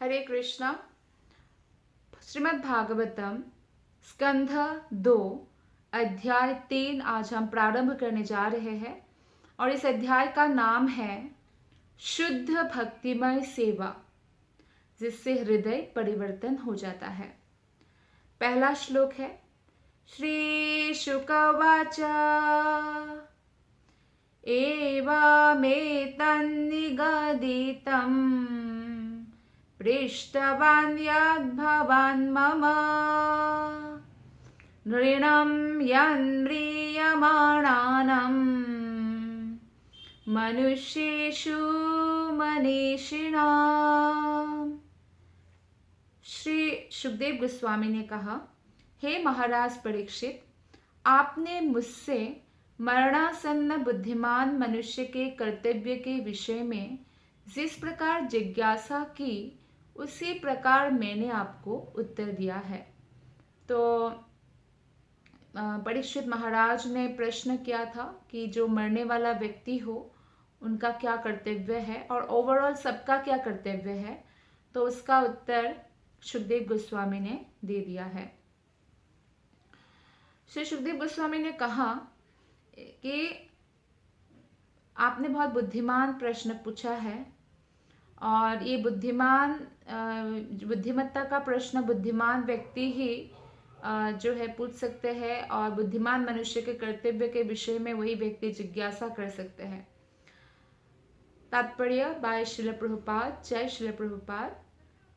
हरे कृष्णा। श्रीमद् भागवतम स्कंध 2 अध्याय 3 आज हम प्रारंभ करने जा रहे हैं और इस अध्याय का नाम है शुद्ध भक्तिमय सेवा, जिससे हृदय परिवर्तन हो जाता है। पहला श्लोक है श्री शुकवाच एवमेतन्निगदितं पृष्टवान् यद्भवान् मम नृणं यन्म्रियमाणानं मनुष्येषु मनीषिणाम्। श्री सुखदेव गोस्वामी ने कहा, हे महाराज परीक्षित, आपने मुझसे मरणासन्न बुद्धिमान मनुष्य के कर्तव्य के विषय में जिस प्रकार जिज्ञासा की, उसी प्रकार मैंने आपको उत्तर दिया है। तो परीक्षित महाराज ने प्रश्न किया था कि जो मरने वाला व्यक्ति हो उनका क्या कर्तव्य है और ओवरऑल सबका क्या कर्तव्य है। तो उसका उत्तर सुखदेव गोस्वामी ने दे दिया है। श्री सुखदेव गोस्वामी ने कहा कि आपने बहुत बुद्धिमान प्रश्न पूछा है और ये बुद्धिमत्ता का प्रश्न बुद्धिमान व्यक्ति ही जो है पूछ सकते हैं और बुद्धिमान मनुष्य के कर्तव्य के विषय में वही व्यक्ति जिज्ञासा कर सकते हैं। तात्पर्य बाय श्रील प्रभुपाद। जय श्रील प्रभुपाद।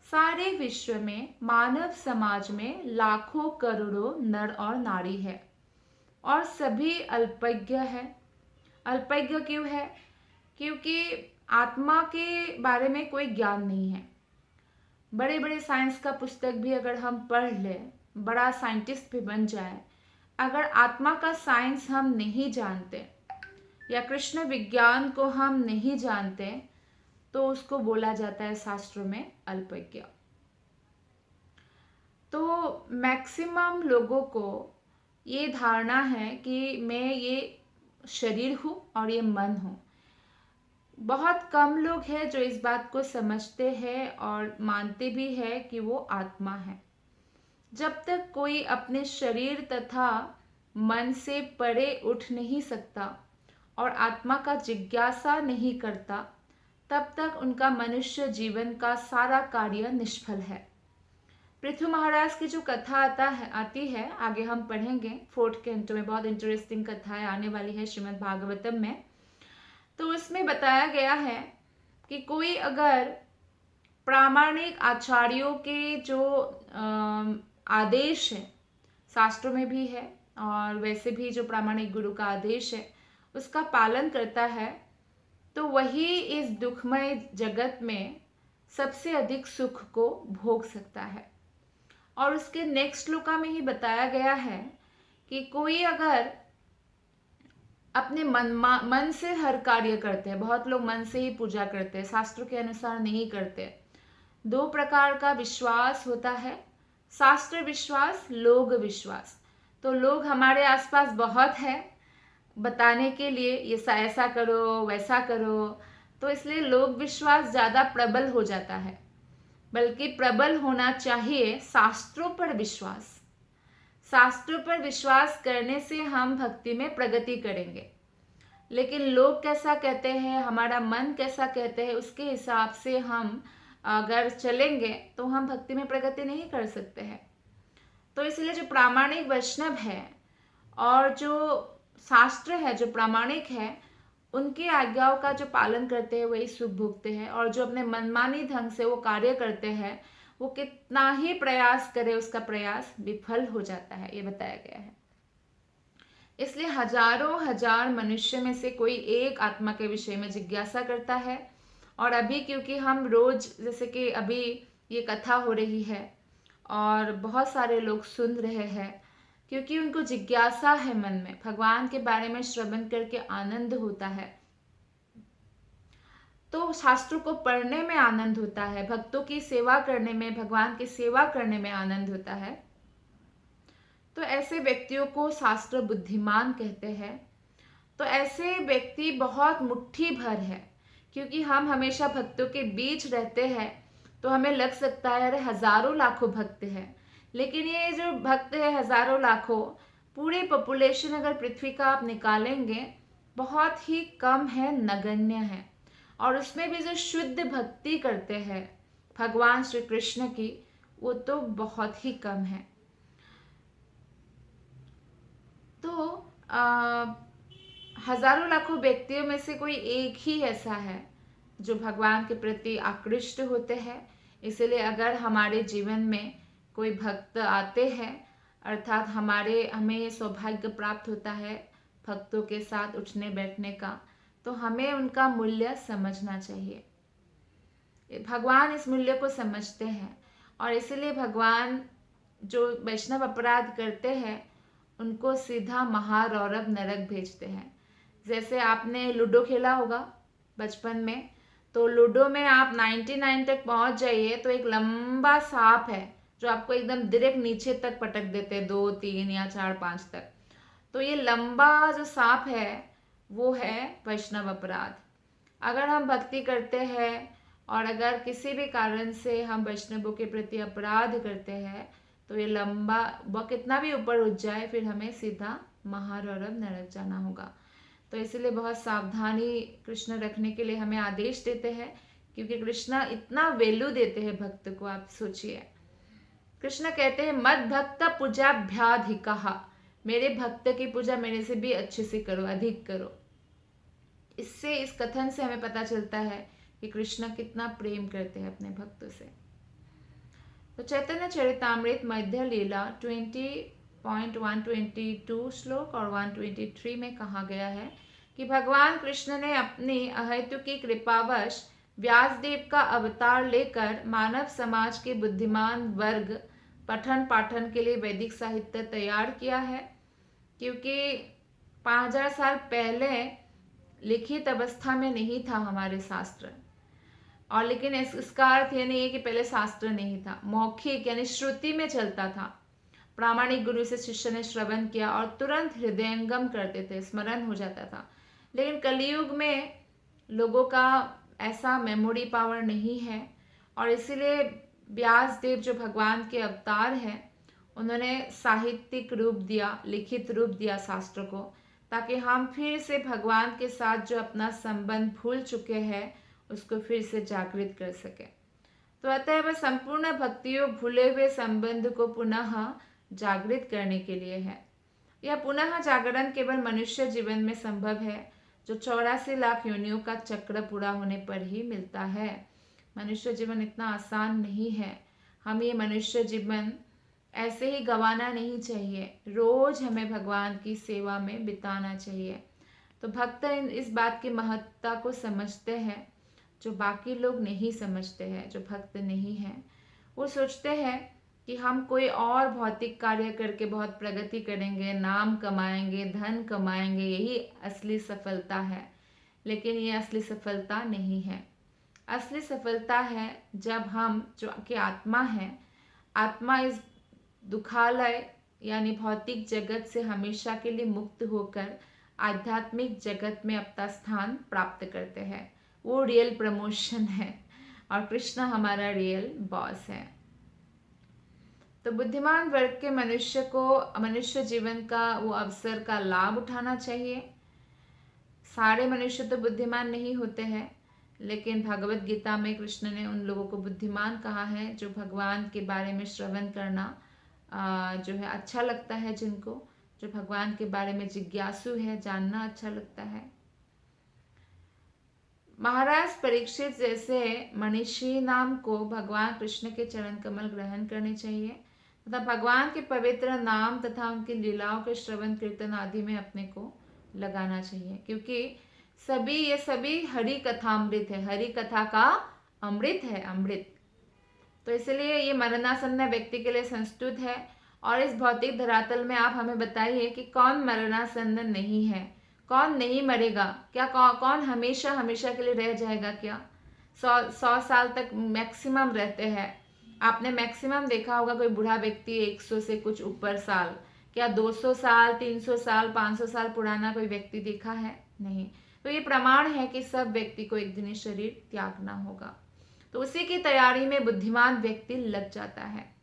सारे विश्व में मानव समाज में लाखों करोड़ों नर और नारी है और सभी अल्पज्ञ है। अल्पज्ञ क्यों है? क्योंकि आत्मा के बारे में कोई ज्ञान नहीं है। बड़े बड़े साइंस का पुस्तक भी अगर हम पढ़ लें, बड़ा साइंटिस्ट भी बन जाए, अगर आत्मा का साइंस हम नहीं जानते या कृष्ण विज्ञान को हम नहीं जानते तो उसको बोला जाता है शास्त्रों में अल्पज्ञ। तो मैक्सिमम लोगों को ये धारणा है कि मैं ये शरीर हूँ और ये मन हूँ। बहुत कम लोग हैं जो इस बात को समझते हैं और मानते भी है कि वो आत्मा है। जब तक कोई अपने शरीर तथा मन से परे उठ नहीं सकता और आत्मा का जिज्ञासा नहीं करता, तब तक उनका मनुष्य जीवन का सारा कार्य निष्फल है। पृथु महाराज की जो कथा आती है, आगे हम पढ़ेंगे 4th कैंटो में, बहुत इंटरेस्टिंग कथाएं आने वाली है श्रीमद् भागवतम में। तो उसमें बताया गया है कि कोई अगर प्रामाणिक आचार्यों के जो आदेश है, शास्त्रों में भी है और वैसे भी जो प्रामाणिक गुरु का आदेश है उसका पालन करता है, तो वही इस दुखमय जगत में सबसे अधिक सुख को भोग सकता है। और उसके नेक्स्ट श्लोका में ही बताया गया है कि कोई अगर अपने मन से हर कार्य करते हैं, बहुत लोग मन से ही पूजा करते हैं, शास्त्रों के अनुसार नहीं करते। 2 प्रकार का विश्वास होता है, शास्त्र विश्वास, लोक विश्वास। तो लोग हमारे आसपास बहुत है बताने के लिए ये ऐसा करो वैसा करो, तो इसलिए लोक विश्वास ज़्यादा प्रबल हो जाता है। बल्कि प्रबल होना चाहिए शास्त्रों पर विश्वास। शास्त्रों पर विश्वास करने से हम भक्ति में प्रगति करेंगे। लेकिन लोग कैसा कहते हैं, हमारा मन कैसा कहते हैं, उसके हिसाब से हम अगर चलेंगे तो हम भक्ति में प्रगति नहीं कर सकते हैं। तो इसलिए जो प्रामाणिक वैष्णव है और जो शास्त्र है, जो प्रामाणिक है, उनकी आज्ञाओं का जो पालन करते हैं वही सुख भोगते हैं। और जो अपने मनमानी ढंग से वो कार्य करते हैं, वो कितना ही प्रयास करे उसका प्रयास विफल हो जाता है, ये बताया गया है। इसलिए हजारों हजार मनुष्य में से कोई एक आत्मा के विषय में जिज्ञासा करता है। और अभी क्योंकि हम रोज, जैसे कि अभी ये कथा हो रही है और बहुत सारे लोग सुन रहे हैं, क्योंकि उनको जिज्ञासा है मन में, भगवान के बारे में श्रवण करके आनंद होता है, तो शास्त्रों को पढ़ने में आनंद होता है, भक्तों की सेवा करने में, भगवान की सेवा करने में आनंद होता है। तो ऐसे व्यक्तियों को शास्त्र बुद्धिमान कहते हैं। तो ऐसे व्यक्ति बहुत मुट्ठी भर है, क्योंकि हम हमेशा भक्तों के बीच रहते हैं तो हमें लग सकता है अरे हजारों लाखों भक्त हैं, लेकिन ये जो भक्त है हजारों लाखों, पूरी पॉपुलेशन अगर पृथ्वी का आप निकालेंगे बहुत ही कम है, नगण्य है। और उसमें भी जो शुद्ध भक्ति करते हैं भगवान श्री कृष्ण की, वो तो बहुत ही कम है। तो हजारों लाखों व्यक्तियों में से कोई एक ही ऐसा है जो भगवान के प्रति आकृष्ट होते हैं। इसलिए अगर हमारे जीवन में कोई भक्त आते हैं, अर्थात हमें ये सौभाग्य प्राप्त होता है भक्तों के साथ उठने बैठने का, तो हमें उनका मूल्य समझना चाहिए। भगवान इस मूल्य को समझते हैं और इसीलिए भगवान जो वैष्णव अपराध करते हैं उनको सीधा महारौरव नरक भेजते हैं। जैसे आपने लूडो खेला होगा बचपन में, तो लूडो में आप 99 तक पहुंच जाइए तो एक लंबा सांप है जो आपको एकदम डायरेक्ट नीचे तक पटक देते हैं, 2 3 या 4 5 तक। तो ये लंबा जो सांप है वो है वैष्णव अपराध। अगर हम भक्ति करते हैं और अगर किसी भी कारण से हम वैष्णवों के प्रति अपराध करते हैं तो ये लंबा, वह कितना भी ऊपर उठ जाए, फिर हमें सीधा महारौरव नरक जाना होगा। तो इसलिए बहुत सावधानी कृष्ण रखने के लिए हमें आदेश देते हैं, क्योंकि कृष्ण इतना वैल्यू देते हैं भक्त को। आप सोचिए, कृष्ण कहते हैं मद भक्त पूजाभ्याधिकः, मेरे भक्त की पूजा मेरे से भी अच्छे से करो, अधिक करो। इससे, इस कथन से हमें पता चलता है कि कृष्ण कितना प्रेम करते हैं अपने भक्तों से। तो चैतन्य चरितामृत मध्य लीला 20.122 श्लोक और 123 में कहा गया है कि भगवान कृष्ण ने अपनी अहेतुकी कृपावश व्यासदेव का अवतार लेकर मानव समाज के बुद्धिमान वर्ग पठन पाठन के लिए वैदिक साहित्य तैयार किया है। क्योंकि 5000 साल पहले लिखित अवस्था में नहीं था हमारे शास्त्र, और लेकिन इसका अर्थ ये नहीं है कि पहले शास्त्र नहीं था। मौखिक यानी श्रुति में चलता था। प्रामाणिक गुरु से शिष्य ने श्रवण किया और तुरंत हृदयंगम करते थे, स्मरण हो जाता था। लेकिन कलयुग में लोगों का ऐसा मेमोरी पावर नहीं है, और इसीलिए व्यासदेव जो भगवान के अवतार हैं, उन्होंने साहित्यिक रूप दिया, लिखित रूप दिया शास्त्र को, ताकि हम फिर से भगवान के साथ जो अपना संबंध भूल चुके हैं उसको फिर से जागृत कर सके। तो अतः वह संपूर्ण भक्तियों भूले हुए संबंध को पुनः जागृत करने के लिए है। यह पुनः जागरण केवल मनुष्य जीवन में संभव है, जो 84 लाख योनियों का चक्र पूरा होने पर ही मिलता है। मनुष्य जीवन इतना आसान नहीं है। हम ये मनुष्य जीवन ऐसे ही गंवाना नहीं चाहिए, रोज हमें भगवान की सेवा में बिताना चाहिए। तो भक्त इस बात की महत्ता को समझते हैं जो बाकी लोग नहीं समझते हैं। जो भक्त नहीं हैं वो सोचते हैं कि हम कोई और भौतिक कार्य करके बहुत प्रगति करेंगे, नाम कमाएंगे, धन कमाएंगे, यही असली सफलता है। लेकिन ये असली सफलता नहीं है। असली सफलता है जब हम जो कि आत्मा है, आत्मा इस दुखालय यानी भौतिक जगत से हमेशा के लिए मुक्त होकर आध्यात्मिक जगत में अपना स्थान प्राप्त करते हैं। वो रियल प्रमोशन है, और कृष्ण हमारा रियल बॉस है। तो बुद्धिमान वर्ग के मनुष्य को मनुष्य जीवन का वो अवसर का लाभ उठाना चाहिए। सारे मनुष्य तो बुद्धिमान नहीं होते हैं, लेकिन भगवत गीता में कृष्ण ने उन लोगों को बुद्धिमान कहा है जो भगवान के बारे में श्रवण करना जो है अच्छा लगता है, जिनको जो भगवान के बारे में जिज्ञासु है, जानना अच्छा लगता है। महाराज परीक्षित जैसे मनीषी नाम को भगवान कृष्ण के चरण कमल ग्रहण करने चाहिए तथा भगवान के पवित्र नाम तथा उनकी लीलाओं के श्रवण कीर्तन आदि में अपने को लगाना चाहिए, क्योंकि ये सभी हरि कथामृत है। हरि कथा का अमृत है, अमृत। तो इसलिए ये मरणासन्न व्यक्ति के लिए संस्तुत है। और इस भौतिक धरातल में आप हमें बताइए कि कौन मरणासन्न नहीं है, कौन नहीं मरेगा क्या? कौन हमेशा हमेशा के लिए रह जाएगा क्या? 100 साल तक मैक्सिमम रहते हैं। आपने मैक्सिमम देखा होगा कोई बूढ़ा व्यक्ति 100 से कुछ ऊपर साल, क्या 200 साल, 300 साल, 500 साल पुराना कोई व्यक्ति देखा है? नहीं। तो ये प्रमाण है कि सब व्यक्ति को एक दिन शरीर त्यागना होगा। तो उसी की तैयारी में बुद्धिमान व्यक्ति लग जाता है।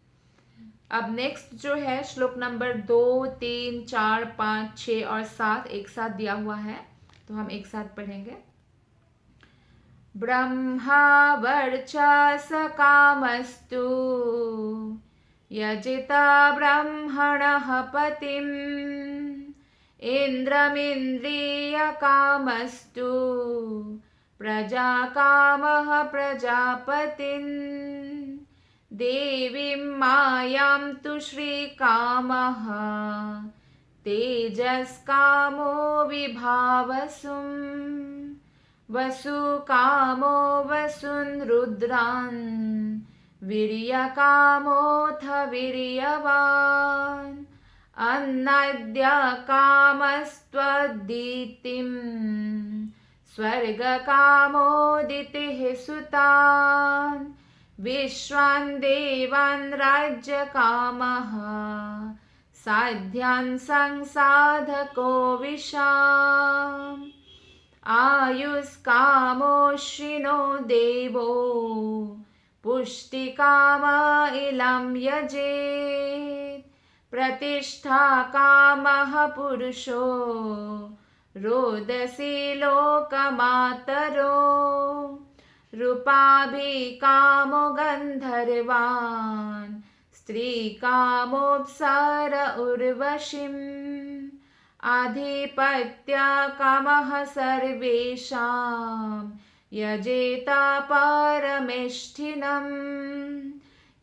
अब नेक्स्ट जो है श्लोक नंबर 2, 3, 4, 5, 6 और 7 एक साथ दिया हुआ है, तो हम एक साथ पढ़ेंगे। ब्रह्मा वर्चस कामस्तु यजिता ब्रह्मणः पतिम् इन्द्रमिन्द्रियकामस्तु प्रजाकामः प्रजापतिन् देवीं मायां तु श्रीकामः तेजस्कामो विभावसुम् वसुकामो वसुन् रुद्रान् वीर्यकामोऽथ वीर्यवान् अन्नद्यकामस्त्वदितिं स्वर्गकामोदितिः सुतान् विश्वान् देवान् राज्यकामः साध्यान् संसाधको विशाम् आयुष्कामोऽश्विनो देवो पुष्टिकाम इलं यजेत् प्रतिष्ठाकामः पुरुषो रोदसी लोकमातरो रूपाभिकामो गन्धर्वान् स्त्रीकामोऽप्सर उर्वशीम् आधिपत्यकामः सर्वेषां यजेत परमेष्ठिनम्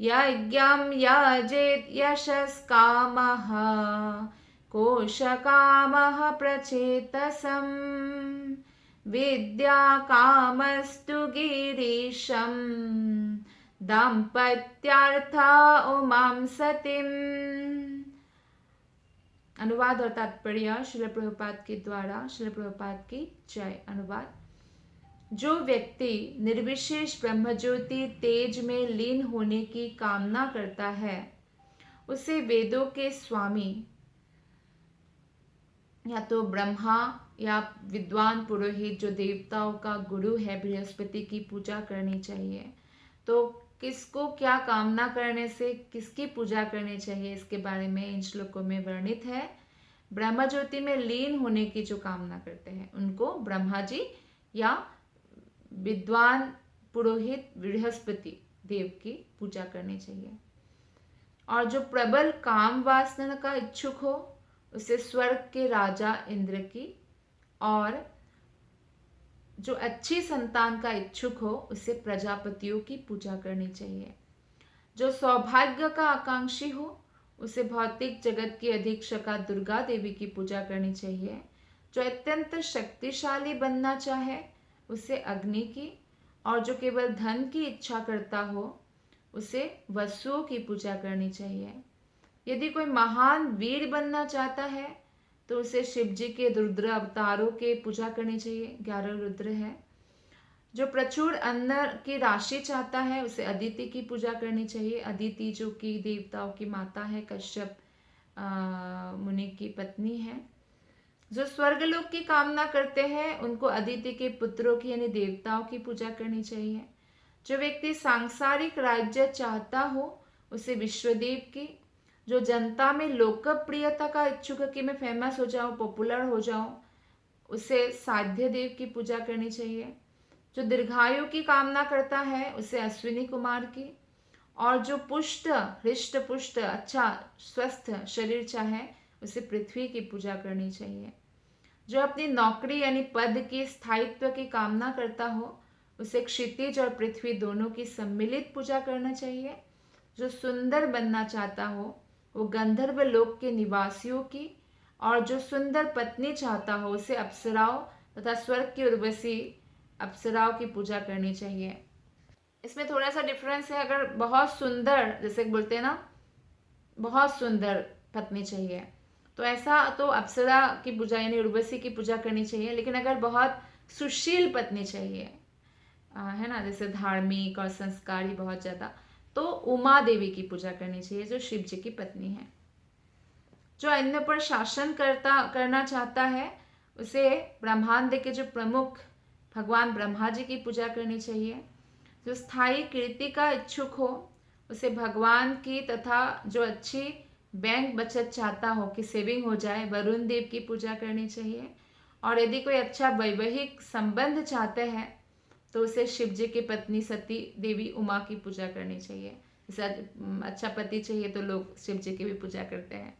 यज्ञं यजेत् यशस्कामः कोशकामः प्रचेतसम् विद्याकामस्तु गिरीशं दाम्पत्यार्थ उमां सतीम्। अनुवाद और तात्पर्य श्रील प्रभुपाद के द्वारा। श्रील प्रभुपाद की जय। अनुवाद। जो व्यक्ति निर्विशेष ब्रह्मज्योति तेज में लीन होने की कामना करता है, उसे वेदों के स्वामी या तो ब्रह्मा या विद्वान पुरोहित जो देवताओं का गुरु है बृहस्पति की पूजा करनी चाहिए। तो किसको क्या कामना करने से किसकी पूजा करनी चाहिए, इसके बारे में इन श्लोकों में वर्णित है। ब्रह्म ज्योति में लीन होने की जो कामना करते हैं उनको ब्रह्मा जी या विद्वान पुरोहित बृहस्पति देव की पूजा करनी चाहिए। और जो प्रबल काम वासना का इच्छुक हो उसे स्वर्ग के राजा इंद्र की, और जो अच्छी संतान का इच्छुक हो उसे प्रजापतियों की पूजा करनी चाहिए। जो सौभाग्य का आकांक्षी हो उसे भौतिक जगत की अधीक्षका दुर्गा देवी की पूजा करनी चाहिए। जो अत्यंत शक्तिशाली बनना चाहे उसे अग्नि की, और जो केवल धन की इच्छा करता हो उसे वसुओं की पूजा करनी चाहिए। यदि कोई महान वीर बनना चाहता है तो उसे शिव जी के रुद्र अवतारों के पूजा करनी चाहिए, 11 रुद्र है। जो प्रचुर अन्न की राशि चाहता है उसे अदिति की पूजा करनी चाहिए। अदिति जो कि देवताओं की माता है, कश्यप मुनि की पत्नी है। जो स्वर्गलोक की कामना करते हैं उनको अदिति के पुत्रों की यानी देवताओं की पूजा करनी चाहिए। जो व्यक्ति सांसारिक राज्य चाहता हो उसे विश्वदेव की। जो जनता में लोकप्रियता का इच्छुक है कि मैं फेमस हो जाऊं, पॉपुलर हो जाऊं, उसे साध्य देव की पूजा करनी चाहिए। जो दीर्घायु की कामना करता है उसे अश्विनी कुमार की। और जो पुष्ट हृष्ट पुष्ट अच्छा स्वस्थ शरीर चाहे उसे पृथ्वी की पूजा करनी चाहिए। जो अपनी नौकरी यानी पद की स्थायित्व की कामना करता हो उसे क्षितिज और पृथ्वी दोनों की सम्मिलित पूजा करना चाहिए। जो सुंदर बनना चाहता हो वो गंधर्व लोक के निवासियों की, और जो सुंदर पत्नी चाहता हो उसे अप्सराओं तथा स्वर्ग की उर्वशी अप्सराओं की पूजा करनी चाहिए। इसमें थोड़ा सा डिफरेंस है। अगर बहुत सुंदर, जैसे बोलते हैं ना, बहुत सुंदर पत्नी चाहिए तो ऐसा तो अप्सरा की पूजा यानी उर्वशी की पूजा करनी चाहिए। लेकिन अगर बहुत सुशील पत्नी चाहिए है ना, जैसे धार्मिक और संस्कारी बहुत ज़्यादा, तो उमा देवी की पूजा करनी चाहिए जो शिव जी की पत्नी है। जो अन्य पर शासन करना चाहता है उसे ब्रह्मांड के जो प्रमुख भगवान ब्रह्मा जी की पूजा करनी चाहिए। जो स्थायी कीर्ति का इच्छुक हो, उसे भगवान की तथा जो अच्छी बैंक बचत चाहता हो कि सेविंग हो जाए, वरुण देव की पूजा करनी चाहिए। और यदि कोई अच्छा वैवाहिक संबंध चाहते हैं तो उसे शिव जी की पत्नी सती देवी उमा की पूजा करनी चाहिए। जैसे अच्छा पति चाहिए तो लोग शिव जी की भी पूजा करते हैं।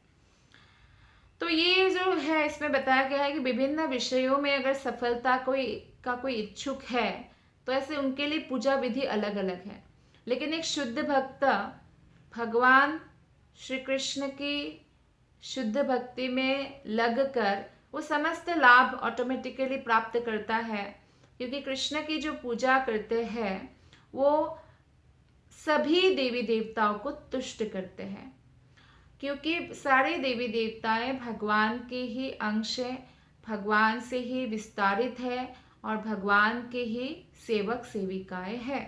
तो ये जो है इसमें बताया गया है कि विभिन्न विषयों में अगर सफलता कोई इच्छुक है तो ऐसे उनके लिए पूजा विधि अलग अलग है। लेकिन एक शुद्ध भक्त भगवान श्री कृष्ण की शुद्ध भक्ति में लगकर वो समस्त लाभ ऑटोमेटिकली प्राप्त करता है, क्योंकि कृष्ण की जो पूजा करते हैं वो सभी देवी देवताओं को तुष्ट करते हैं, क्योंकि सारे देवी देवताएं भगवान के ही अंश है, भगवान से ही विस्तारित है और भगवान के ही सेवक सेविकाएं हैं।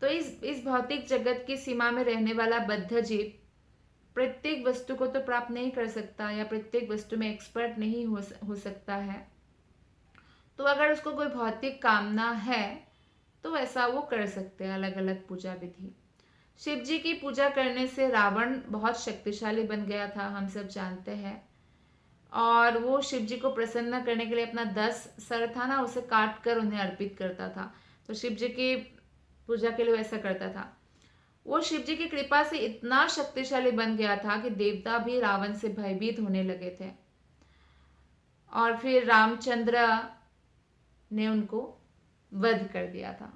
तो इस भौतिक जगत की सीमा में रहने वाला बद्ध जीव प्रत्येक वस्तु को तो प्राप्त नहीं कर सकता या प्रत्येक वस्तु में एक्सपर्ट नहीं हो सकता है। तो अगर उसको कोई भौतिक कामना है तो ऐसा वो कर सकते हैं, अलग अलग पूजा विधि। शिव जी की पूजा करने से रावण बहुत शक्तिशाली बन गया था, हम सब जानते हैं। और वो शिव जी को प्रसन्न करने के लिए अपना 10 सर था ना, उसे काट कर उन्हें अर्पित करता था। तो शिव जी की पूजा के लिए वैसा करता था। वो शिव जी की कृपा से इतना शक्तिशाली बन गया था कि देवता भी रावण से भयभीत होने लगे थे। और फिर रामचंद्र ने उनको वध कर दिया था।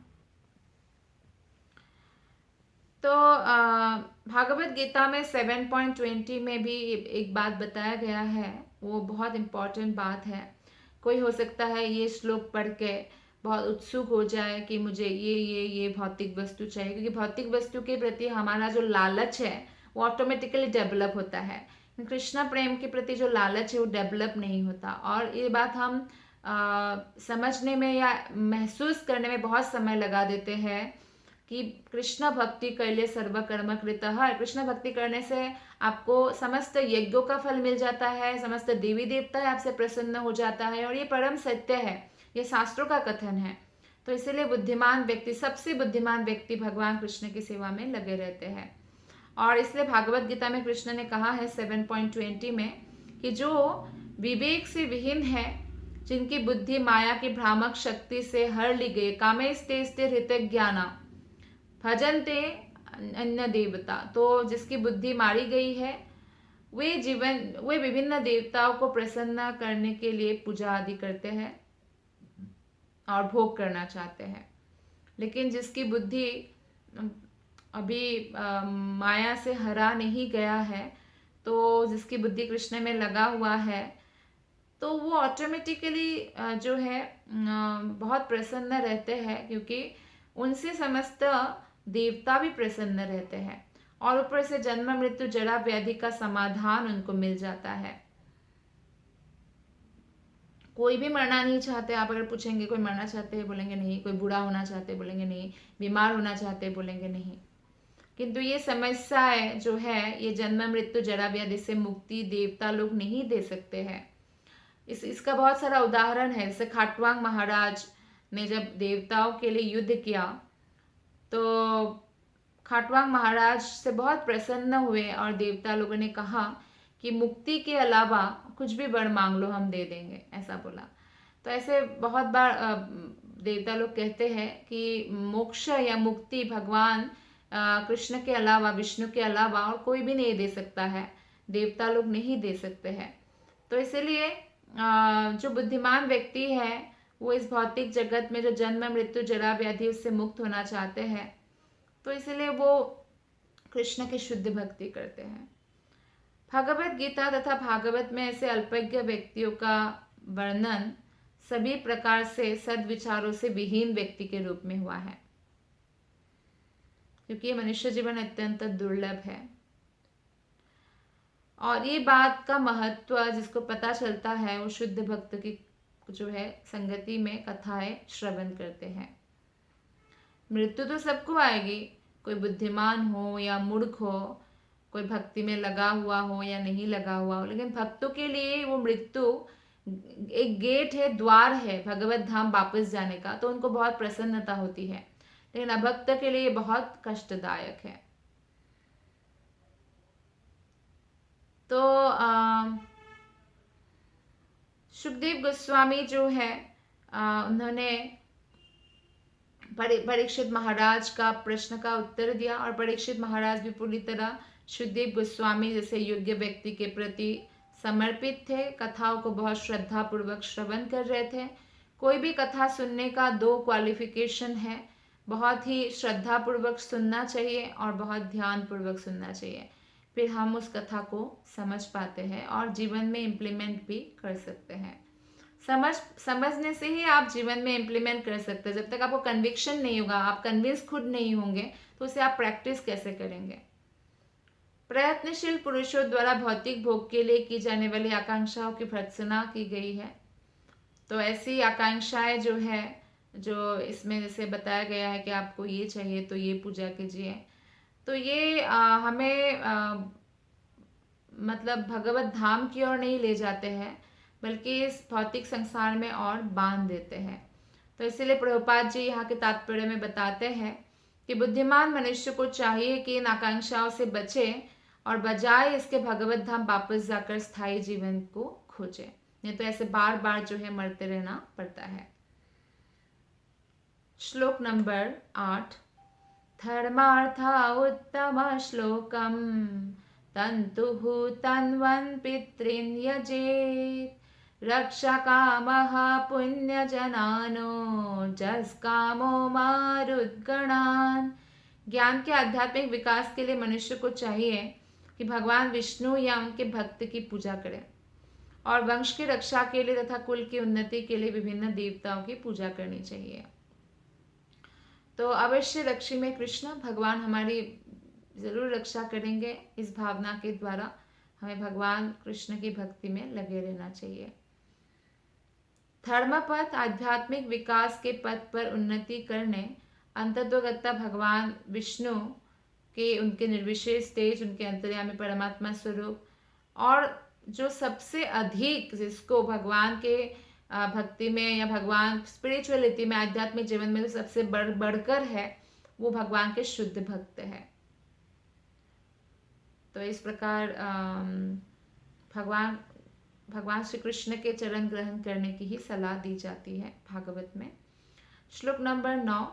तो भागवत गीता में 7.20 में भी एक बात बताया गया है, वो बहुत इम्पोर्टेंट बात है। कोई हो सकता है ये श्लोक पढ़ के बहुत उत्सुक हो जाए कि मुझे ये भौतिक वस्तु चाहिए, क्योंकि भौतिक वस्तु के प्रति हमारा जो लालच है वो ऑटोमेटिकली डेवलप होता है। कृष्ण प्रेम के प्रति जो लालच है वो डेवलप नहीं होता। और ये बात हम समझने में या महसूस करने में बहुत समय लगा देते हैं कि कृष्ण भक्ति कैले सर्वकर्म कृतः। कृष्ण भक्ति करने से आपको समस्त यज्ञों का फल मिल जाता है, समस्त देवी देवता आपसे प्रसन्न हो जाता है, और ये परम सत्य है, ये शास्त्रों का कथन है। तो इसीलिए बुद्धिमान व्यक्ति, सबसे बुद्धिमान व्यक्ति भगवान कृष्ण की सेवा में लगे रहते हैं। और इसलिए भागवत गीता में कृष्ण ने कहा है 7.20 में कि जो विवेक से विहीन है, जिनकी बुद्धि माया की भ्रामक शक्ति से हर ली गई, कामेस्ते स्ते हृत ज्ञाना भजनते अन्य देवता, तो जिसकी बुद्धि मारी गई है वे विभिन्न देवताओं को प्रसन्न करने के लिए पूजा आदि करते हैं और भोग करना चाहते हैं। लेकिन जिसकी बुद्धि अभी माया से हरा नहीं गया है, तो जिसकी बुद्धि कृष्ण में लगा हुआ है, तो वो ऑटोमेटिकली जो है बहुत प्रसन्न रहते हैं, क्योंकि उनसे समस्त देवता भी प्रसन्न रहते हैं। और ऊपर से जन्म मृत्यु जरा व्याधि का समाधान उनको मिल जाता है। कोई भी मरना नहीं चाहते। आप अगर पूछेंगे कोई मरना चाहते हैं, बोलेंगे नहीं। कोई बूढ़ा होना चाहते हैं, बोलेंगे नहीं। बीमार होना चाहते हैं, बोलेंगे नहीं। किंतु ये समस्याएं जो है, ये जन्म मृत्यु जरा व्याधि से मुक्ति देवता लोग नहीं दे सकते हैं। इसका बहुत सारा उदाहरण है। जैसे खाटवांग महाराज ने जब देवताओं के लिए युद्ध किया तो खाटवांग महाराज से बहुत प्रसन्न हुए और देवता लोगों ने कहा कि मुक्ति के अलावा कुछ भी वर मांग लो, हम दे देंगे, ऐसा बोला। तो ऐसे बहुत बार देवता लोग कहते हैं कि मोक्ष या मुक्ति भगवान कृष्ण के अलावा, विष्णु के अलावा और कोई भी नहीं दे सकता है, देवता लोग नहीं दे सकते हैं। तो इसीलिए जो बुद्धिमान व्यक्ति है वो इस भौतिक जगत में जो जन्म मृत्यु जरा व्याधि उससे मुक्त होना चाहते हैं, तो इसलिए वो कृष्ण की शुद्ध भक्ति करते हैं। भगवत गीता तथा भागवत में ऐसे अल्पज्ञ व्यक्तियों का वर्णन सभी प्रकार से सद्विचारों से विहीन व्यक्ति के रूप में हुआ है, क्योंकि ये मनुष्य जीवन अत्यंत दुर्लभ है। और ये बात का महत्व जिसको पता चलता है वो शुद्ध भक्त की जो है संगति में कथाएं श्रवण करते हैं। मृत्यु तो सबको आएगी, कोई बुद्धिमान हो या मूर्ख हो, कोई भक्ति में लगा हुआ हो या नहीं लगा हुआ हो, लेकिन भक्तों के लिए वो मृत्यु एक गेट है, द्वार है भगवत धाम वापस जाने का, तो उनको बहुत प्रसन्नता होती है। लेकिन अभक्त के लिए बहुत कष्टदायक है। तो सुखदेव गोस्वामी जो है उन्होंने परीक्षित महाराज का प्रश्न का उत्तर दिया, और परीक्षित महाराज भी पूरी तरह सुखदेव गोस्वामी जैसे योग्य व्यक्ति के प्रति समर्पित थे। कथाओं को बहुत श्रद्धा पूर्वक श्रवण कर रहे थे। कोई भी कथा सुनने का 2 क्वालिफिकेशन है, बहुत ही श्रद्धा पूर्वक सुनना चाहिए और बहुत ध्यान पूर्वक सुनना चाहिए, फिर हम उस कथा को समझ पाते हैं और जीवन में इम्प्लीमेंट भी कर सकते हैं। समझने से ही आप जीवन में इम्प्लीमेंट कर सकते हैं। जब तक आपको कन्विक्शन नहीं होगा, आप कन्विंस खुद नहीं होंगे, तो उसे आप प्रैक्टिस कैसे करेंगे। प्रयत्नशील पुरुषों द्वारा भौतिक भोग के लिए की जाने वाली आकांक्षाओं की भर्त्सना की गई है। तो ऐसी आकांक्षाएं जो है, जो इसमें जैसे बताया गया है कि आपको ये चाहिए तो ये पूजा कीजिए, तो ये हमें मतलब भगवत धाम की ओर नहीं ले जाते हैं, बल्कि इस भौतिक संसार में और बांध देते हैं। तो इसीलिए प्रभुपाद जी यहाँ के तात्पर्य में बताते हैं कि बुद्धिमान मनुष्य को चाहिए कि इन आकांक्षाओं से बचे और बजाय इसके भगवत धाम वापस जाकर स्थायी जीवन को खोजे, नहीं तो ऐसे बार बार जो है मरते रहना पड़ता है। श्लोक नंबर 8। धर्मार्था उत्तम श्लोकम तन्तुः तन्वन् पितॄन् यजेत् रक्षा कामः पुण्यजनानो जस्कामो मारुद्गणान्। ज्ञान के आध्यात्मिक विकास के लिए मनुष्य को चाहिए कि भगवान विष्णु या उनके भक्त की पूजा करें, और वंश की रक्षा के लिए तथा कुल की उन्नति के लिए विभिन्न देवताओं की पूजा करनी चाहिए। तो अवश्य लक्ष्मी में कृष्ण भगवान हमारी जरूर रक्षा करेंगे। इस भावना के द्वारा हमें भगवान कृष्ण की भक्ति में लगे रहना चाहिए। धर्म पथ आध्यात्मिक विकास के पथ पर उन्नति करने अंततोगत्ता भगवान विष्णु के, उनके निर्विशेष तेज, उनके अंतर्यामी परमात्मा स्वरूप, और जो सबसे अधिक जिसको भगवान के भक्ति में या भगवान स्पिरिचुअलिटी में, आध्यात्मिक जीवन में जो सबसे बढ़कर है, वो भगवान के शुद्ध भक्त है। तो इस प्रकार भगवान श्री कृष्ण के चरण ग्रहण करने की ही सलाह दी जाती है भागवत में। श्लोक नंबर 9।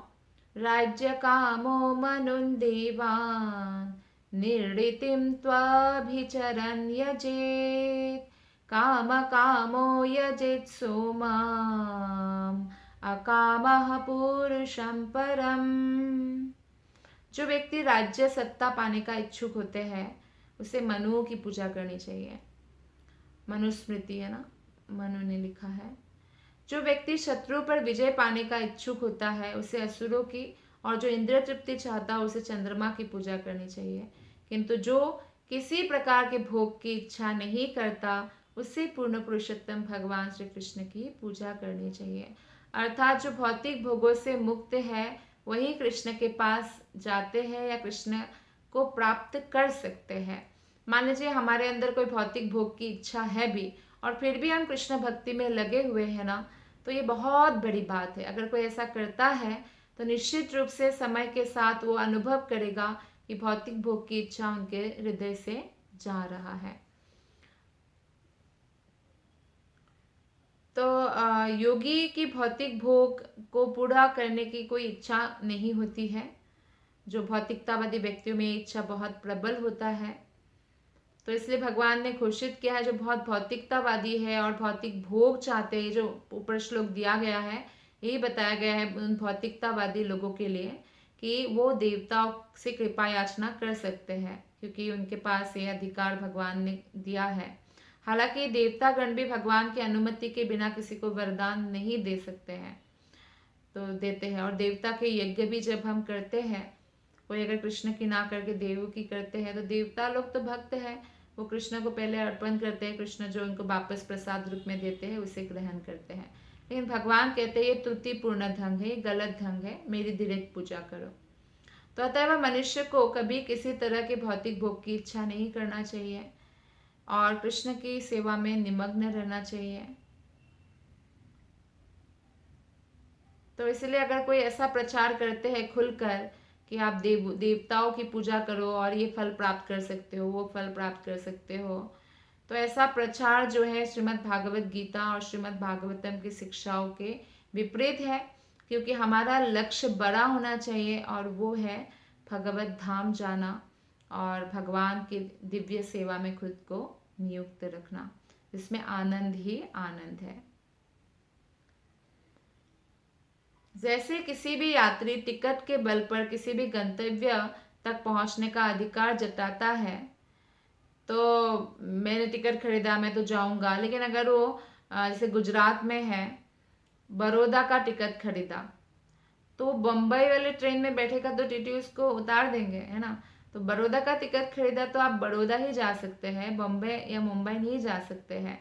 राज्य कामो मनुन् देवान् निर्णितिं त्वाभिचरन् यजेत् काम कामो यजेत् सोमाम् अकामः पुरुषं परम्। जो व्यक्ति राज्य सत्ता पाने का इच्छुक होते हैं उसे मनुओं की पूजा करनी चाहिए। मनुस्मृति है ना, मनु ने लिखा है। जो व्यक्ति शत्रु पर विजय पाने का इच्छुक होता है उसे असुरों की, और जो इंद्रिय तृप्ति चाहता है उसे चंद्रमा की पूजा करनी चाहिए। किंतु जो किसी प्रकार के भोग की इच्छा नहीं करता उसे पूर्ण पुरुषोत्तम भगवान श्री कृष्ण की पूजा करनी चाहिए। अर्थात जो भौतिक भोगों से मुक्त है वही कृष्ण के पास जाते हैं या कृष्ण को प्राप्त कर सकते हैं। मान लीजिए हमारे अंदर कोई भौतिक भोग की इच्छा है भी और फिर भी हम कृष्ण भक्ति में लगे हुए हैं ना, तो ये बहुत बड़ी बात है। अगर कोई ऐसा करता है तो निश्चित रूप से समय के साथ वो अनुभव करेगा कि भौतिक भोग की इच्छा उनके हृदय से जा रहा है। तो योगी की भौतिक भोग को पूरा करने की कोई इच्छा नहीं होती है। जो भौतिकतावादी व्यक्तियों में इच्छा बहुत प्रबल होता है, तो इसलिए भगवान ने घोषित किया है जो बहुत भौतिकतावादी है और भौतिक भोग चाहते हैं, जो ऊपर श्लोक दिया गया है यही बताया गया है उन भौतिकतावादी लोगों के लिए कि वो देवताओं से कृपा याचना कर सकते हैं, क्योंकि उनके पास ये अधिकार भगवान ने दिया है। हालांकि देवतागण भी भगवान की अनुमति के बिना किसी को वरदान नहीं दे सकते हैं, तो देते हैं। और देवता के यज्ञ भी जब हम करते हैं, कोई अगर कृष्ण की ना करके देवों की करते हैं, तो देवता लोग तो भक्त हैं, वो कृष्ण को पहले अर्पण करते हैं, कृष्ण जो उनको वापस प्रसाद रूप में देते हैं उसे ग्रहण करते हैं। लेकिन भगवान कहते हैं ये त्रुटिपूर्ण ढंग है, गलत ढंग है, मेरी डायरेक्ट पूजा करो। तो अतः मनुष्य को कभी किसी तरह के भौतिक भोग की इच्छा नहीं करना चाहिए और कृष्ण की सेवा में निमग्न रहना चाहिए। तो इसलिए अगर कोई ऐसा प्रचार करते हैं खुलकर कि आप देवताओं की पूजा करो और ये फल प्राप्त कर सकते हो, वो फल प्राप्त कर सकते हो, तो ऐसा प्रचार जो है श्रीमद् भागवत गीता और श्रीमद् भागवतम की शिक्षाओं के विपरीत है, क्योंकि हमारा लक्ष्य बड़ा होना चाहिए और वो है भगवत धाम जाना और भगवान की दिव्य सेवा में खुद को नियुक्त रखना, जिसमें आनंद ही आनंद है। जैसे किसी भी यात्री टिकट के बल पर किसी भी गंतव्य तक पहुंचने का अधिकार जताता है, तो मैंने टिकट खरीदा, मैं तो जाऊंगा, लेकिन अगर वो जैसे गुजरात में है, बड़ौदा का टिकट खरीदा, तो बम्बई वाले ट्रेन में बैठेगा तो टीटी उसको उतार देंगे, है ना। तो बड़ौदा का टिकट खरीदा तो आप बड़ौदा ही जा सकते हैं, बम्बई या मुंबई नहीं जा सकते हैं,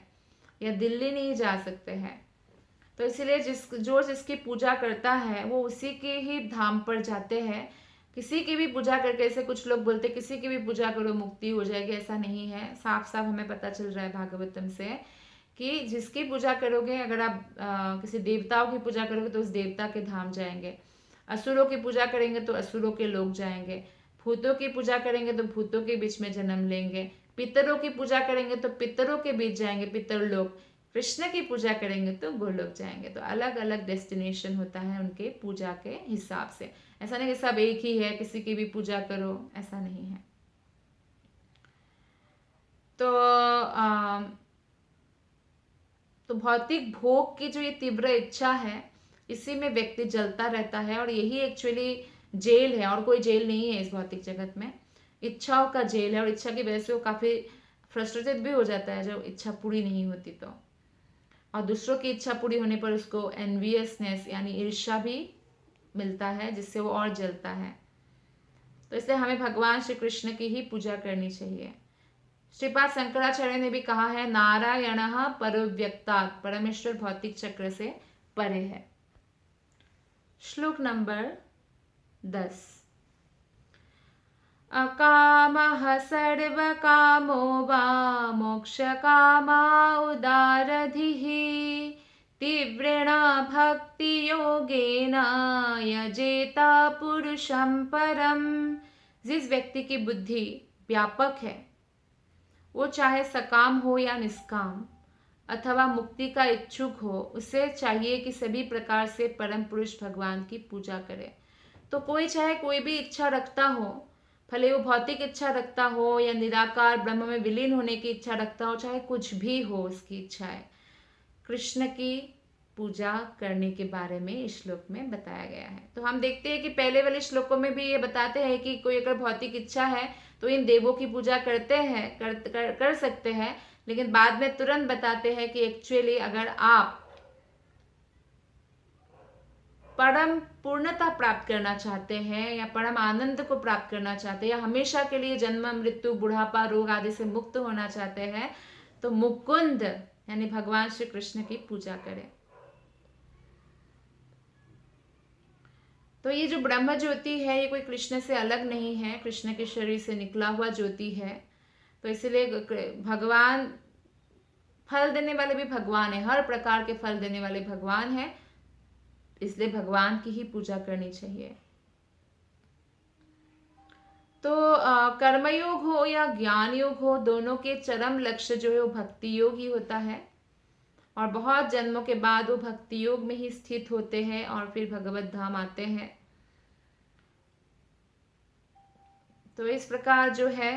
या दिल्ली नहीं जा सकते हैं। तो इसीलिए जिसकी पूजा करता है वो उसी के ही धाम पर जाते हैं। किसी की भी पूजा करके, ऐसे कुछ लोग बोलते किसी की भी पूजा करो मुक्ति हो जाएगी, ऐसा नहीं है। साफ साफ हमें पता चल रहा है भागवतम से कि जिसकी पूजा करोगे, अगर आप किसी देवताओं की पूजा करोगे तो उस देवता के धाम जाएंगे, असुरों की पूजा करेंगे तो असुरों के लोग जाएंगे, भूतों की पूजा करेंगे तो भूतों के बीच में जन्म लेंगे, पितरों की पूजा करेंगे तो पितरों के बीच जाएंगे, पितर लोग, कृष्ण की पूजा करेंगे तो गोलोक जाएंगे। तो अलग अलग डेस्टिनेशन होता है उनके पूजा के हिसाब से। ऐसा नहीं कि सब एक ही है, किसी की भी पूजा करो, ऐसा नहीं है। तो भौतिक भोग की जो ये तीव्र इच्छा है, इसी में व्यक्ति जलता रहता है, और यही एक्चुअली जेल है, और कोई जेल नहीं है इस भौतिक जगत में। इच्छाओं का जेल है, और इच्छा की वजह से वो काफी फ्रस्ट्रेटेड भी हो जाता है जब इच्छा पूरी नहीं होती तो। और दूसरों की इच्छा पूरी होने पर उसको एनवियसनेस यानी ईर्ष्या भी मिलता है, जिससे वो और जलता है। तो इसलिए हमें भगवान श्री कृष्ण की ही पूजा करनी चाहिए। श्रीपाद शंकराचार्य ने भी कहा है, नारायण परोव्यक्तात्, परमेश्वर भौतिक चक्र से परे है। श्लोक नंबर 10। अकामः सर्वकामो वा मोक्षकामा उदारधिः तीव्रेण भक्तियोगेन यजेता पुरुषं परम। जिस व्यक्ति की बुद्धि व्यापक है, वो चाहे सकाम हो या निष्काम अथवा मुक्ति का इच्छुक हो, उसे चाहिए कि सभी प्रकार से परम पुरुष भगवान की पूजा करे। तो कोई चाहे कोई भी इच्छा रखता हो, भले वो भौतिक इच्छा रखता हो या निराकार ब्रह्म में विलीन होने की इच्छा रखता हो, चाहे कुछ भी हो उसकी इच्छाएं, कृष्ण की पूजा करने के बारे में इस श्लोक में बताया गया है। तो हम देखते हैं कि पहले वाले श्लोकों में भी ये बताते हैं कि कोई अगर भौतिक इच्छा है तो इन देवों की पूजा करते हैं, कर सकते हैं, लेकिन बाद में तुरंत बताते हैं कि एक्चुअली अगर आप परम पूर्णता प्राप्त करना चाहते हैं या परम आनंद को प्राप्त करना चाहते हैं या हमेशा के लिए जन्म मृत्यु बुढ़ापा रोग आदि से मुक्त होना चाहते हैं, तो मुकुंद यानी भगवान श्री कृष्ण की पूजा करें। तो ये जो ब्रह्म ज्योति है, ये कोई कृष्ण से अलग नहीं है, कृष्ण के शरीर से निकला हुआ ज्योति है। तो इसलिए भगवान फल देने वाले भी भगवान है, हर प्रकार के फल देने वाले भगवान है, इसलिए भगवान की ही पूजा करनी चाहिए। तो कर्मयोग हो या ज्ञान योग हो, दोनों के चरम लक्ष्य जो है वो भक्ति योग ही होता है, और बहुत जन्मों के बाद वो भक्ति योग में ही स्थित होते हैं और फिर भगवत धाम आते हैं। तो इस प्रकार जो है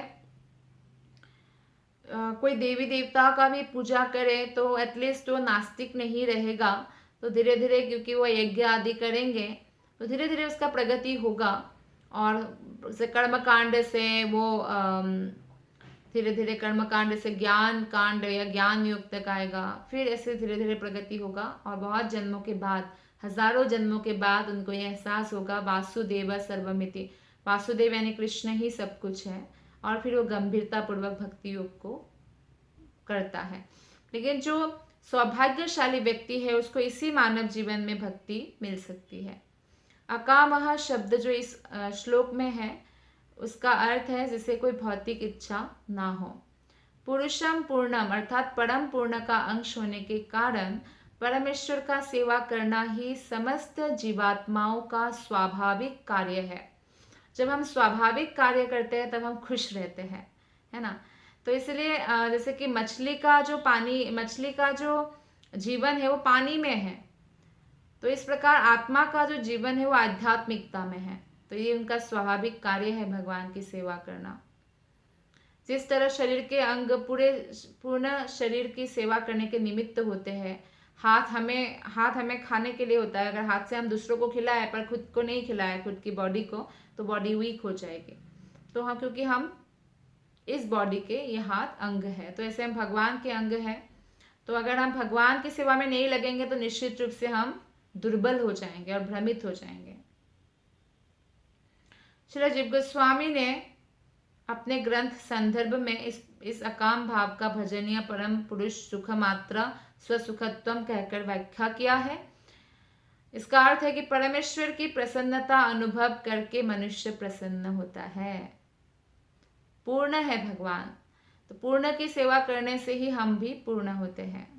कोई देवी देवता का भी पूजा करे तो एटलीस्ट वो नास्तिक नहीं रहेगा। तो धीरे धीरे, क्योंकि वो यज्ञ आदि करेंगे, तो धीरे धीरे उसका प्रगति होगा, और कर्म कांड से वो धीरे धीरे कर्म कांड से ज्ञान कांड या ज्ञान योग तक आएगा, फिर ऐसे धीरे धीरे प्रगति होगा, और बहुत जन्मों के बाद, हजारों जन्मों के बाद उनको यह एहसास होगा वासुदेव सर्वमिति, वासुदेव यानी कृष्ण ही सब कुछ है, और फिर वो गंभीरता पूर्वक भक्ति योग को करता है। लेकिन जो सौभाग्यशाली व्यक्ति है उसको इसी मानव जीवन में भक्ति मिल सकती है। अकामः शब्द जो इस श्लोक में है उसका अर्थ है जिसे कोई भौतिक इच्छा ना हो। पुरुषम पूर्णम अर्थात परम पूर्ण का अंश होने के कारण परमेश्वर का सेवा करना ही समस्त जीवात्माओं का स्वाभाविक कार्य है। जब हम स्वाभाविक कार्य करते हैं तब हम खुश रहते हैं, है ना। तो इसलिए जैसे कि मछली का जो जीवन है वो पानी में है, तो इस प्रकार आत्मा का जो जीवन है वो आध्यात्मिकता में है। तो ये उनका स्वाभाविक कार्य है भगवान की सेवा करना। जिस तरह शरीर के अंग पूर्ण शरीर की सेवा करने के निमित्त होते हैं। हाथ हमें खाने के लिए होता है। अगर हाथ से हम दूसरों को खिलाए पर खुद को नहीं खिलाए, खुद की बॉडी को, तो बॉडी वीक हो जाएगी। तो हम, क्योंकि हम इस बॉडी के ये हाथ अंग है, तो ऐसे हम भगवान के अंग हैं। तो अगर हम भगवान की सेवा में नहीं लगेंगे तो निश्चित रूप से हम दुर्बल हो जाएंगे और भ्रमित हो जाएंगे। श्री जीव गोस्वामी ने अपने ग्रंथ संदर्भ में इस अकाम भाव का भजनीय परम पुरुष सुख मात्रा स्वसुखत्वम कहकर व्याख्या किया है। इसका अर्थ है कि परमेश्वर की प्रसन्नता अनुभव करके मनुष्य प्रसन्न होता है। पूर्ण है भगवान, तो पूर्ण की सेवा करने से ही हम भी पूर्ण होते हैं।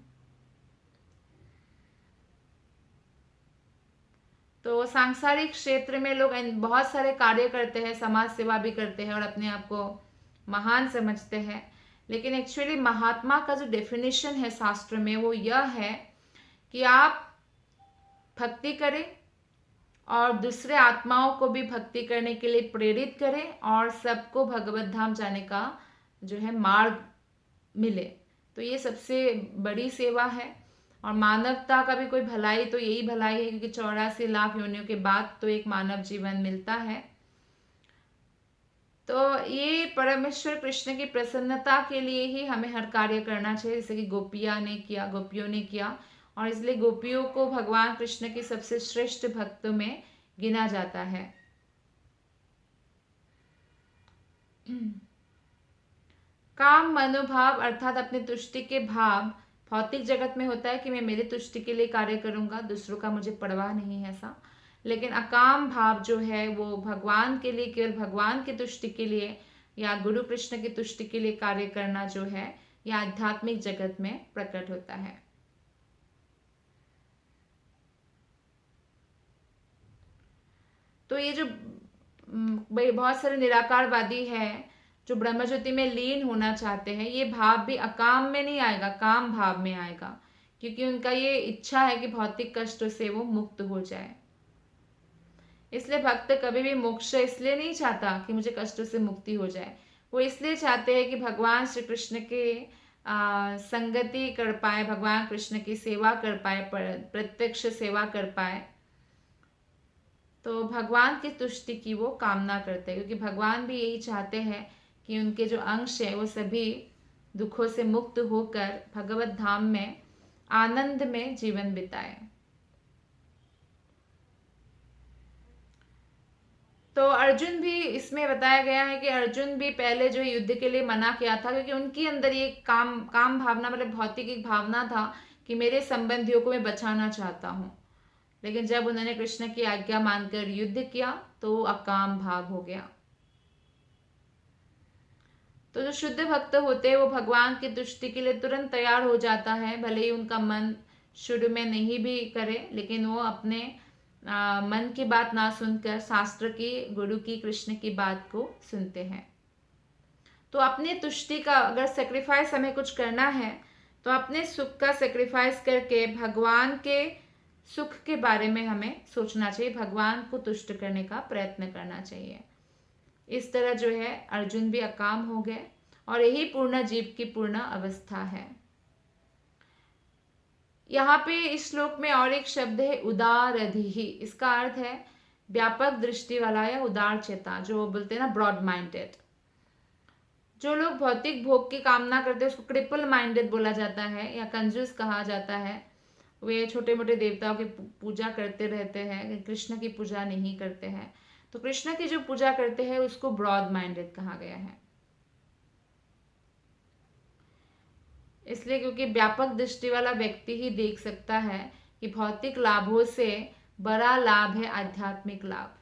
तो सांसारिक क्षेत्र में लोग बहुत सारे कार्य करते हैं, समाज सेवा भी करते हैं और अपने आप को महान समझते हैं। लेकिन एक्चुअली महात्मा का जो डेफिनेशन है शास्त्र में वो यह है कि आप भक्ति करें और दूसरे आत्माओं को भी भक्ति करने के लिए प्रेरित करें और सबको भगवत धाम जाने का जो है मार्ग मिले। तो ये सबसे बड़ी सेवा है। और मानवता का भी कोई भलाई तो यही भलाई है, क्योंकि 84 लाख योनियों के बाद तो एक मानव जीवन मिलता है। तो ये परमेश्वर कृष्ण की प्रसन्नता के लिए ही हमें हर कार्य करना चाहिए, जैसे कि गोपियों ने किया। और इसलिए गोपियों को भगवान कृष्ण के सबसे श्रेष्ठ भक्तों में गिना जाता है। काम मनोभाव अर्थात अपने तुष्टि के भाव भौतिक जगत में होता है कि मैं मेरी तुष्टि के लिए कार्य करूंगा, दूसरों का मुझे परवाह नहीं है ऐसा। लेकिन अकाम भाव जो है वो भगवान के लिए, केवल भगवान की तुष्टि के लिए या गुरु कृष्ण की तुष्टि के लिए कार्य करना जो है यह आध्यात्मिक जगत में प्रकट होता है। तो ये जो बहुत सारे निराकारवादी है जो ब्रह्मज्योति में लीन होना चाहते हैं, ये भाव भी अकाम में नहीं आएगा, काम भाव में आएगा, क्योंकि उनका ये इच्छा है कि भौतिक कष्टों से वो मुक्त हो जाए। इसलिए भक्त कभी भी मोक्ष इसलिए नहीं चाहता कि मुझे कष्टों से मुक्ति हो जाए, वो इसलिए चाहते हैं कि भगवान श्री कृष्ण के संगति कर पाए, भगवान कृष्ण की सेवा कर पाए, प्रत्यक्ष सेवा कर पाए। तो भगवान की तुष्टि की वो कामना करते हैं, क्योंकि भगवान भी यही चाहते हैं कि उनके जो अंश है वो सभी दुखों से मुक्त होकर भगवत धाम में आनंद में जीवन बिताए। तो अर्जुन भी, इसमें बताया गया है कि अर्जुन भी पहले जो युद्ध के लिए मना किया था, क्योंकि उनके अंदर ये काम भावना, मतलब भौतिक एक भावना था कि मेरे संबंधियों को मैं बचाना चाहता हूँ। लेकिन जब उन्होंने कृष्ण की आज्ञा मानकर युद्ध किया तो अकाम भाव हो गया। तो जो शुद्ध भक्त होते हैं वो भगवान की तुष्टि के लिए तुरंत तैयार हो जाता है, भले ही उनका मन शुरू में नहीं भी करे, लेकिन वो अपने मन की बात ना सुनकर शास्त्र की, गुरु की, कृष्ण की बात को सुनते हैं। तो अपने तुष्टि का अगर सेक्रीफाइस हमें कुछ करना है तो अपने सुख का सेक्रीफाइस करके भगवान के सुख के बारे में हमें सोचना चाहिए, भगवान को तुष्ट करने का प्रयत्न करना चाहिए। इस तरह जो है अर्जुन भी अकाम हो गए और यही पूर्ण जीव की पूर्ण अवस्था है। यहाँ पे इस श्लोक में और एक शब्द है उदारधिहि। इसका अर्थ है व्यापक दृष्टि वाला या उदार चेता, जो बोलते हैं ना ब्रॉड माइंडेड। जो लोग भौतिक भोग की कामना करते हैं उसको क्रिपल माइंडेड बोला जाता है या कंजूस कहा जाता है। वे छोटे मोटे देवताओं की पूजा करते रहते हैं, कृष्ण की पूजा नहीं करते हैं। तो कृष्ण की जो पूजा करते हैं उसको ब्रॉड माइंडेड कहा गया है, इसलिए क्योंकि व्यापक दृष्टि वाला व्यक्ति ही देख सकता है कि भौतिक लाभों से बड़ा लाभ है आध्यात्मिक लाभ।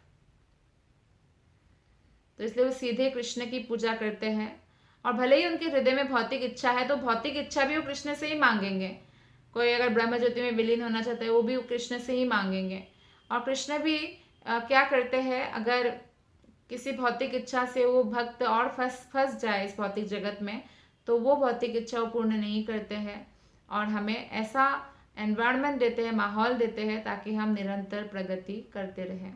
तो इसलिए वो सीधे कृष्ण की पूजा करते हैं और भले ही उनके हृदय में भौतिक इच्छा है तो भौतिक इच्छा भी वो कृष्ण से ही मांगेंगे, कोई अगर ब्रह्म ज्योति में विलीन होना चाहता है वो भी कृष्ण से ही मांगेंगे। और कृष्ण भी क्या करते हैं, अगर किसी भौतिक इच्छा से वो भक्त और फंस जाए इस भौतिक जगत में, तो वो भौतिक इच्छा वो पूर्ण नहीं करते हैं और हमें ऐसा एनवायरनमेंट देते हैं, माहौल देते हैं, ताकि हम निरंतर प्रगति करते रहें।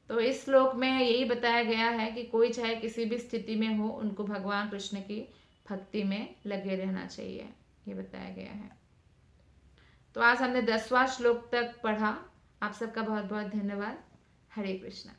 तो इस श्लोक में यही बताया गया है कि कोई चाहे किसी भी स्थिति में हो, उनको भगवान कृष्ण की भक्ति में लगे रहना चाहिए, ये बताया गया है। तो आज हमने 10वां श्लोक तक पढ़ा। आप सबका बहुत बहुत धन्यवाद। हरे कृष्णा।